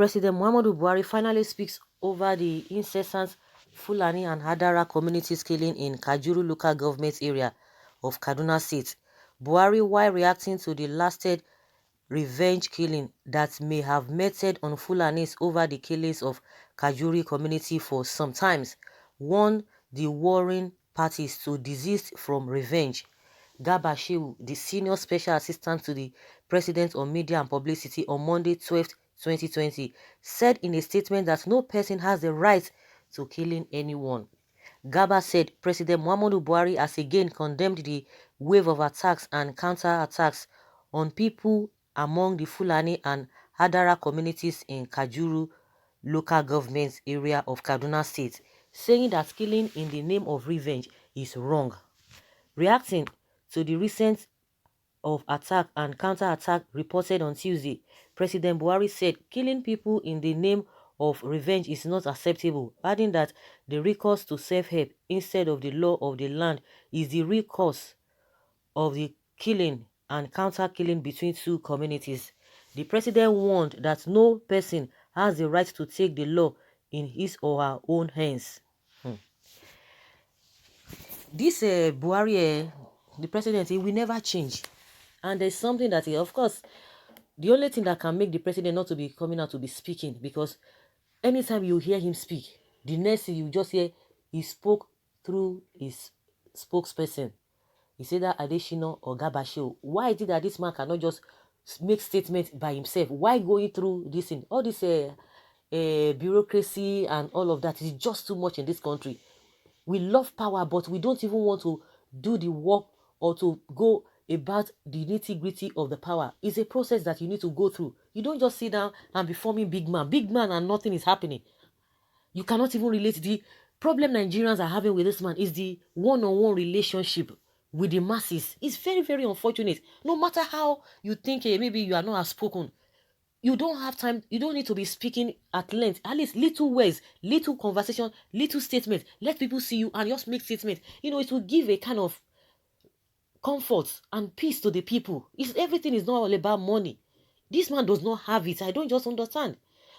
President Muhammadu Buhari finally speaks over the incessant Fulani and Hadara communities killing in Kajuru local government area of Kaduna State. Buhari, while reacting to the lasted revenge killing that may have meted on Fulanis over the killings of Kajuri community for some times, warned the warring parties to desist from revenge. Garba Shehu, the senior special assistant to the president on media and publicity on Monday 12th 2020, said in a statement that no person has the right to killing anyone. Garba said President Muhammadu Buhari has again condemned the wave of attacks and counter-attacks on people among the Fulani and Hadara communities in Kajuru local government area of Kaduna State, saying that killing in the name of revenge is wrong. Reacting to the recent of attack and counter-attack reported on Tuesday, President Buhari said killing people in the name of revenge is not acceptable, adding that the recourse to self-help instead of the law of the land is the real cause of the killing and counter-killing between two communities. The president warned that no person has the right to take the law in his or her own hands. This Buhari, the president, he will never change. And there's something that, of course, the only thing that can make the president not to be coming out to be speaking, because anytime you hear him speak, the next thing you just hear, he spoke through his spokesperson. He said that Adeshino or Garba Shehu. Why is it that this man cannot just make statements by himself? Why going through this thing? All this bureaucracy and all of that is just too much in this country. We love power, but we don't even want to do the work or to go about the nitty-gritty of the power. It's a process that you need to go through. You don't just sit down and be forming big man and nothing is happening. You cannot even relate. The problem Nigerians are having with this man is the one-on-one relationship with the masses. It's very, very unfortunate. No matter how you think maybe you are not outspoken, you don't have time. You don't need to be speaking at length. At least little words, little conversation, little statement. Let people see you and just make statements. You know, it will give a kind of comfort and peace to the people. Everything is not all about money. This man does not have it. I don't just understand.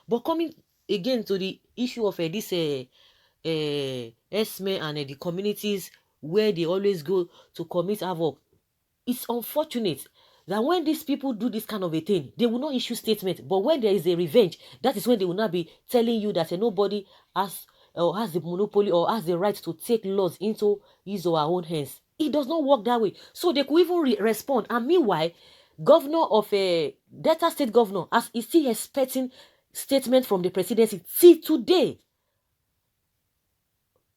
But coming again to the issue of this RĐSM and the communities where they always go to commit havoc, it's unfortunate that when these people do this kind of a thing, they will not issue statements. But when there is a revenge, that is when they will not be telling you that nobody has the monopoly or has the right to take laws into his or her own hands. It does not work that way. So they could even respond. And meanwhile, governor of Delta State governor is still expecting statement from the presidency till today.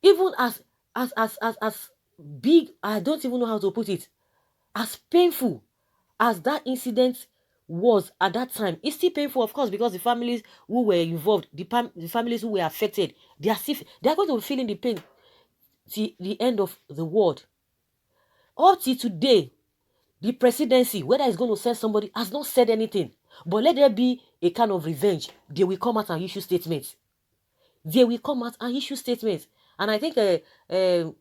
Even as big, I don't even know how to put it, as painful as that incident was at that time, it's still painful, of course, because the families who were involved, the families who were affected, they are going to be feeling the pain till the end of the world. Up till today, the presidency, whether it's going to send somebody, has not said anything. But let there be a kind of revenge. They will come out and issue statements. They will come out and issue statements. And I think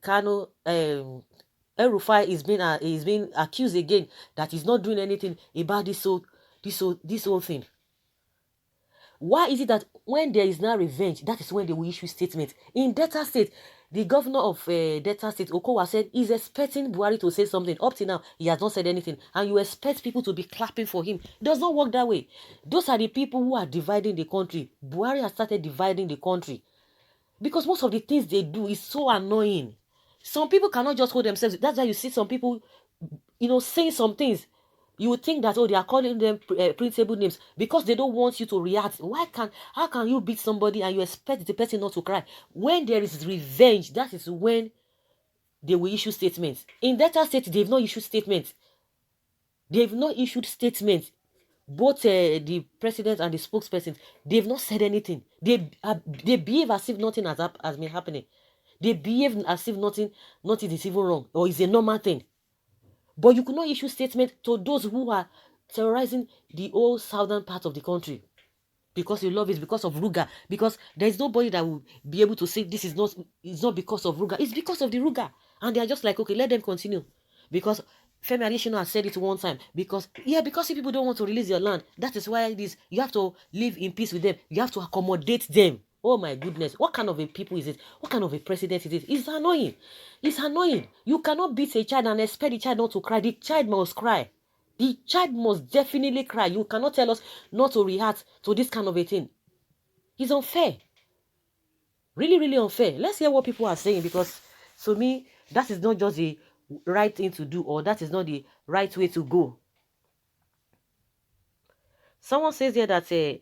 Kano El-Rufai is being accused again that he's not doing anything about this whole thing. Why is it that when there is now revenge, that is when they will issue statements? In Delta State, the governor of Delta State, Okowa, said he's expecting Buhari to say something. Up till now, he has not said anything. And you expect people to be clapping for him. It does not work that way. Those are the people who are dividing the country. Buhari has started dividing the country. Because most of the things they do is so annoying. Some people cannot just hold themselves. That's why you see some people, saying some things. You would think that, they are calling them printable names because they don't want you to react. How can you beat somebody and you expect the person not to cry? When there is revenge, that is when they will issue statements. In Delta State, they've not issued statements. They've not issued statements. Both the president and the spokesperson, they've not said anything. They behave as if nothing has been happening. They behave as if nothing is even wrong or is a normal thing. But you could not issue statement to those who are terrorizing the whole southern part of the country because you love it, because of Ruga. Because there is nobody that will be able to say it's not because of Ruga. It's because of the Ruga. And they are just like, okay, let them continue. Because Femi Adesina has said it one time, because if people don't want to release your land, that is why it is. You have to live in peace with them. You have to accommodate them. Oh my goodness, what kind of a people is it? What kind of a president is it? It's annoying. It's annoying. You cannot beat a child and expect the child not to cry. The child must cry. The child must definitely cry. You cannot tell us not to react to this kind of a thing. It's unfair. Really, really unfair. Let's hear what people are saying, because to me, that is not just the right thing to do, or that is not the right way to go. Someone says here that,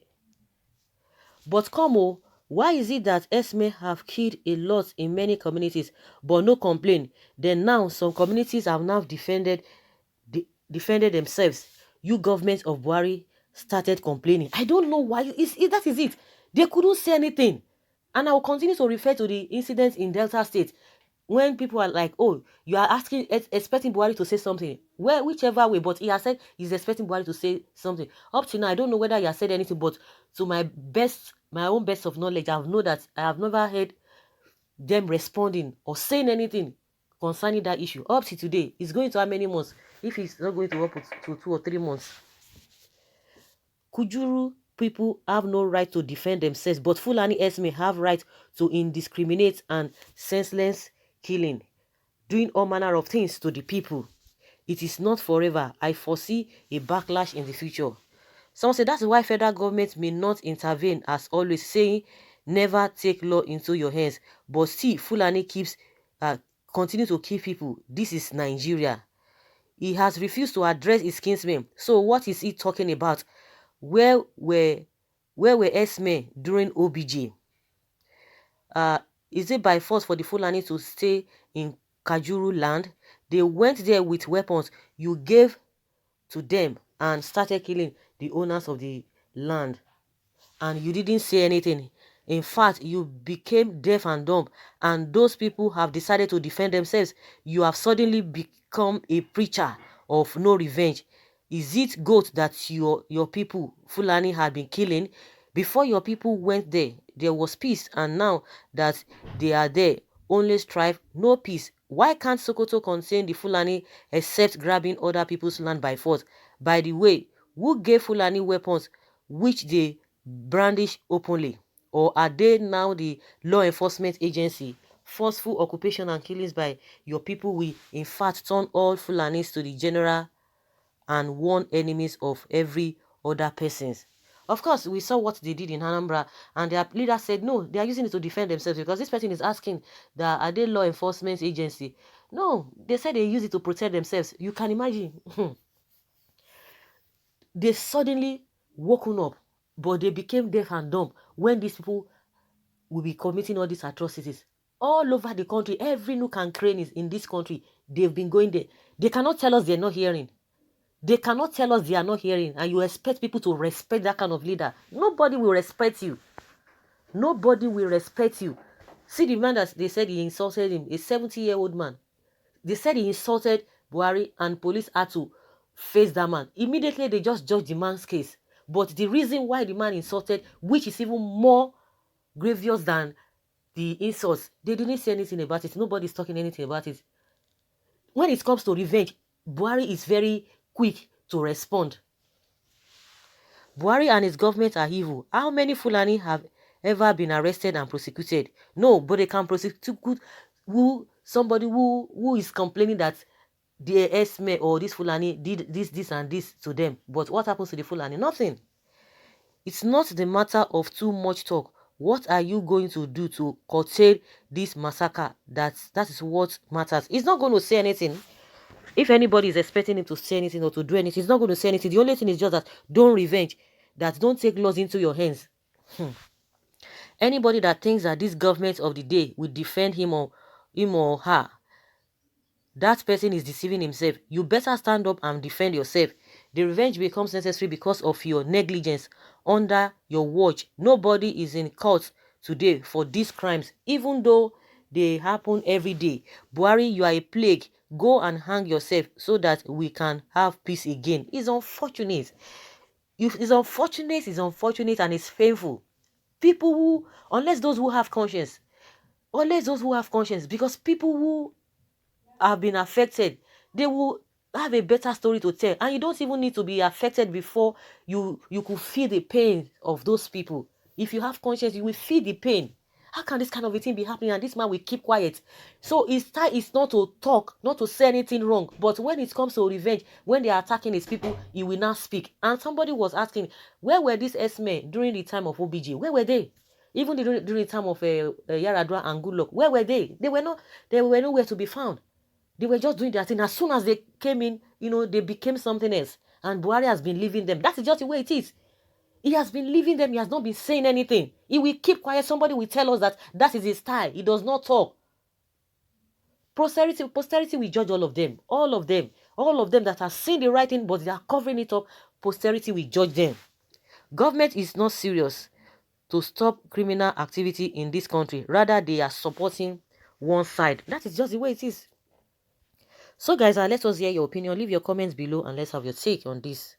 but come, why is it that sszme have killed a lot in many communities, but no complaint? Then now some communities have now defended themselves. You government of Buhari started complaining. I don't know why. That is it. They couldn't say anything. And I will continue to refer to the incidents in Delta State, when people are like, oh, you are expecting Buhari to say something. Well, whichever way, but he has said he's expecting Buhari to say something. Up to now, I don't know whether he has said anything, but to my own best of knowledge, I know that I have never heard them responding or saying anything concerning that issue. Up to today, it's going to how many months? If it's not going to up to 2 or 3 months. Kujuru people have no right to defend themselves, but Fulani sszme have right to indiscriminate and senseless killing, doing all manner of things to the people. It is not forever. I foresee a backlash in the future. Someone said that's why federal government may not intervene, as always, saying never take law into your hands. But see, Fulani continue to kill people. This is Nigeria. He has refused to address his kinsmen. So what is he talking about? Where were sszme during OBJ? Is it by force for the Fulani to stay in Kajuru land? They went there with weapons you gave to them and started killing the owners of the land. And you didn't say anything. In fact, you became deaf and dumb, and those people have decided to defend themselves. You have suddenly become a preacher of no revenge. Is it goat that your people, Fulani, had been killing? Before your people went there was peace, and now that they are there, only strife, no peace. Why can't Sokoto contain the Fulani except grabbing other people's land by force? By the way, who gave Fulani weapons which they brandish openly? Or are they now the law enforcement agency? Forceful occupation and killings by your people will in fact turn all Fulanis to the general and warn enemies of every other persons. Of course, we saw what they did in Anambra, and their leader said no, they are using it to defend themselves, because this person is asking that are they law enforcement agency? No, they said they use it to protect themselves. You can imagine. They suddenly woken up, but they became deaf and dumb when these people will be committing all these atrocities. All over the country, every nook and cranny in this country, they've been going there. They cannot tell us they're not hearing. They cannot tell us they are not hearing, and you expect people to respect that kind of leader. Nobody will respect you. Nobody will respect you. See the man that they said he insulted him, a 70-year-old man. They said he insulted Buhari, and police had to face that man. Immediately, they just judged the man's case. But the reason why the man insulted, which is even more grievous than the insults, they didn't say anything about it. Nobody's talking anything about it. When it comes to revenge, Buhari is very quick to respond. Buhari and his government are evil. How many Fulani have ever been arrested and prosecuted? No, but they can prosecute somebody who is complaining that the sszme or this Fulani did this and this to them. But what happens to the Fulani? Nothing. It's not the matter of too much talk. What are you going to do to curtail this massacre? That is what matters. He's not going to say anything. If anybody is expecting him to say anything or to do anything, he's not going to say anything. The only thing is just that don't revenge, that don't take laws into your hands. Anybody that thinks that this government of the day will defend him or her, that person is deceiving himself. You better stand up and defend yourself. The revenge becomes necessary because of your negligence under your watch. Nobody is in court today for these crimes, even though they happen every day. Buhari, you are a plague. Go and hang yourself so that we can have peace again. It's unfortunate. It's unfortunate and it's painful. People who, unless those who have conscience, because people who have been affected, they will have a better story to tell, and you don't even need to be affected before you could feel the pain of those people. If you have conscience, you will feel the pain. How can this kind of a thing be happening and this man will keep quiet? So his style is not to talk, not to say anything wrong, but when it comes to revenge, when they are attacking his people, he will not speak. And somebody was asking, where were these S-men during the time of OBG? Where were they? Even during the time of Yaradua and Goodluck, where were they? They were nowhere to be found. They were just doing their thing. As soon as they came in, they became something else. And Buhari has been leaving them. That is just the way it is. He has been leaving them. He has not been saying anything. He will keep quiet. Somebody will tell us that is his style. He does not talk. Posterity will judge all of them. All of them. All of them that have seen the writing, but they are covering it up. Posterity will judge them. Government is not serious to stop criminal activity in this country. Rather, they are supporting one side. That is just the way it is. So guys, let us hear your opinion. Leave your comments below and let's have your take on this.